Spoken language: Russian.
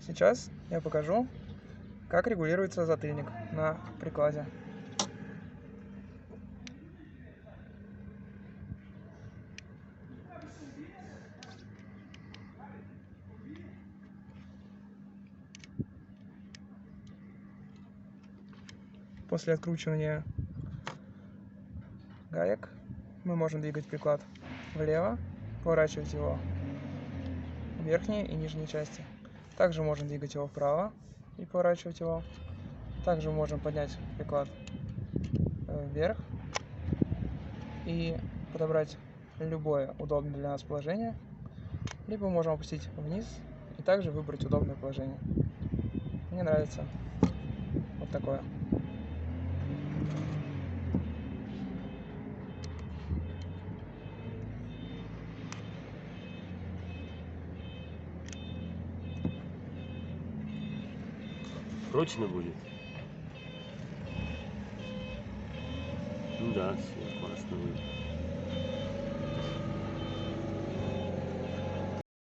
Сейчас я покажу, как регулируется затыльник на прикладе. После откручивания гаек мы можем двигать приклад влево, поворачивать его в верхней и нижней части. Также можем двигать его вправо и поворачивать его. Также можем поднять приклад вверх и подобрать любое удобное для нас положение, либо можем опустить вниз и также выбрать удобное положение. Мне нравится вот такое. Прочно будет? Ну да, все классно будет.